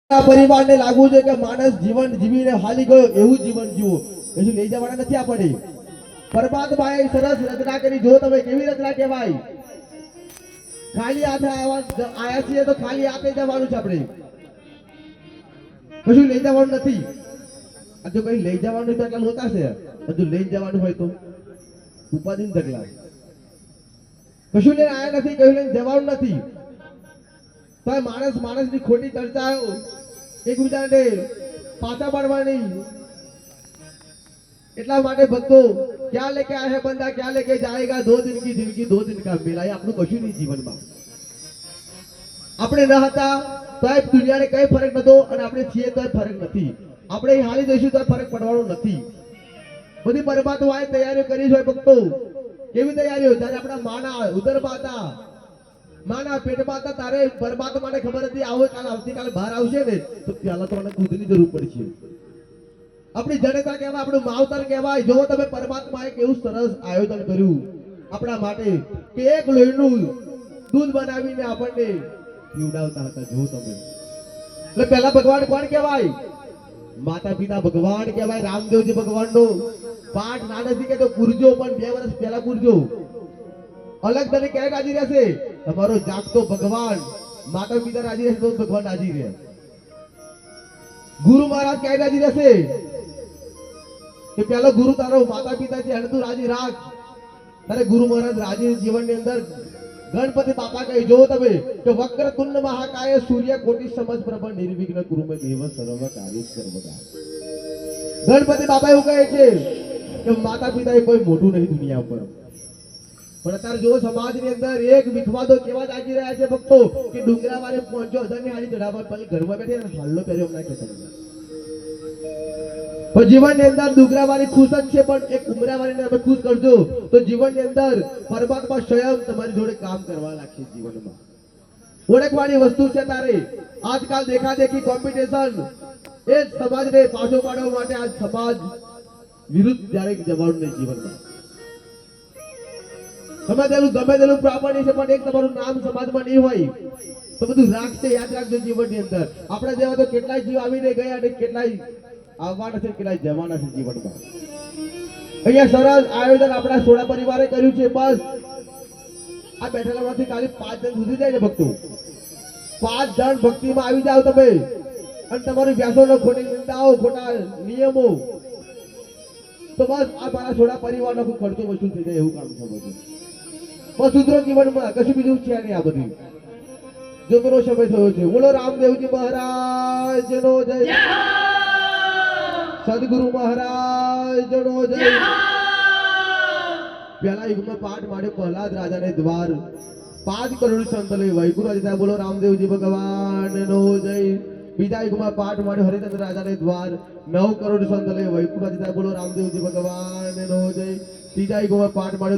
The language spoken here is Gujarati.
પરિવારને લાગુ છે કે માણસ જીવન જીવીને હાલી ગયો એવું જીવન જીવો, કશું લઈ જવાના નથી આપણે. પરમાત્માએ સરસ રચના કરી. જો તમે કેવી રચના કહેવાય, ખાલી હાથે આયા છીએ તો ખાલી હાથે જવાનું છે. આપણે કશું લઈ જવાનું નથી. જો કઈ લઈ જવાનું તો એટલા લોતા છે, બધું લઈ જવાનું હોય તો ઉપાધિ ઢગલા. કશું લઈને આયા નથી, કશું લઈને જવાનું નથી. તો માણસની ખોટી ચર્ચા એકબીજાને પાછા પાડવાની. એટલા માટે ભક્તો ક્યાં લેકે આયા હે બંદા ક્યાં લેકે જાયેગા, 2 दिन की जिंदगी 2 दिन का मेला. આપણું કશું નહીં જીવનમાં. આપણે ન હતા તોય દુનિયાને કઈ ફરક નતો, અને આપણે છીએ તોય ફરક નથી. આપણે હાલી જઈશું તો ફરક પડવાનો નથી. બધી પરમાત્માએ તૈયારીઓ કરી છે ભક્તો. કેવી તૈયારીઓ? જ્યારે આપણા માના ઉદરમાં હતા, માના પેટમાં હતા, તારે પરમાત્માને ખબર હતી આવતીકાલે બહાર આવશે ને તો પહેલા તો મને દૂધની જરૂર પડશે. આપણી જડતા કહેવાય, આપણું માવતર કહેવાય. જો તમે પરમાત્માએ કેવું સરસ આયોજન કર્યું આપણા માટે કે એક લોહીનું દૂધ બનાવીને આપણને પીવડાવતા હતા. જો તમે એટલે પહેલા ભગવાન કોણ કહેવાય? માતા પિતા ભગવાન કહેવાય. રામદેવજી ભગવાનનો પાઠ ના નથી કે તો પૂરજો, પણ 2 વર્ષ પહેલા પૂરજો. અલગ તને ક્યારે રાજી રહેશે? તમારો જાગતો ભગવાન. માતા પિતા રાજી રહેશે તો ભગવાન રાજી રહે. ગુરુ મહારાજ ક્યારે રાજી રહેશે? કે પેલો ગુરુ તારો માતા પિતા છે એને તું રાજી રાખ. તારે ગુરુ મહારાજ રાજી જીવનની અંદર ગણપતિ બાપા કહે, જો તમે કે વક્રતુંડ મહાકાય સૂર્ય કોટી સમપ્રભ નિર્વિઘ્ન કુરુ મે દેવ સર્વ કાર્ય સર્વદા. ગણપતિ બાપા એવું કહે છે કે માતા પિતા એ કોઈ મોટું નહીં દુનિયા પર. પણ અત્યારે જો સમાજની અંદર એક વિખવાદો કેવા જાગી રહ્યા છે ભક્તો કે ડુંગરા વાળે 5,000 ની હાડી ચડાવવા પેલી ઘરમાં બેઠે હાલ્લો પહેર્યો હમણાં ખેતર. પણ જીવનની અંદર ડુંગરાવાળી ખુશ જ છે, પણ એક ઉમરાવાળીને તમે ખુશ કરજો તો જીવનની અંદર પરમાત્મા સ્વયં તમારી જોડે કામ કરવા લાગશે. જીવનમાં ઓળખવાની વસ્તુ છે તારે. આજકાલ દેખાદેખી કોમ્પિટિશન એ સમાજને પાછો પાડવા માટે આજ સમાજ વિરુદ્ધ જ્યારે જવાનું નહીં. જીવનમાં ગમે તેલું પ્રામાણિક છે, પણ એક તમારું નામ સમાજમાં નહીં હોય તો બધું રાખશે. યાદ રાખજો જીવનની અંદર આપણા જેવા તો કેટલાય જીવ આવીને ગયા અને કેટલાય આવવાના છે, કેટલાય જવાના છે જીવનમાં. અહીંયા સરસ આયોજન આપણા સોડા પરિવારે કર્યું છે. બસ આ બેઠેલામાંથી ખાલી 5 જણ સુધી જાય ને ભક્તો, 5 જણ ભક્તિમાં આવી જાવ તમે, અને તમારી વ્યાસોનો ખોટી નિંદાઓ ખોટા નિયમો તો બસ આ મારા સોડા પરિવારનો ખર્ચો વસૂલ થઈ જાય એવું કામ છે બધું. બસ સુધરો જીવનમાં કશું બીજું છે નહીં. આ બધું જોતરો સમય થયો છે. બોલો રામદેવજી મહારાજનો જય, સદગુરુ મહારાજનો જય. પહેલા યુગમાં પાઠ માંડ્યો પ્રહલાદ રાજાને દ્વાર, 5 કરોડ સંત લઈ વૈકુંઠ જતા. બોલો રામદેવજી ભગવાનનો જય. બીજા યુગમાં પાઠ માંડ્યો હરિચંદ્ર રાજાને દ્વાર, 9 કરોડ સંત લઈ વૈકુંઠ જતા. બોલો રામદેવજી ભગવાનનો જય. ત્રીજા યુગમાં પાઠ માંડ્યો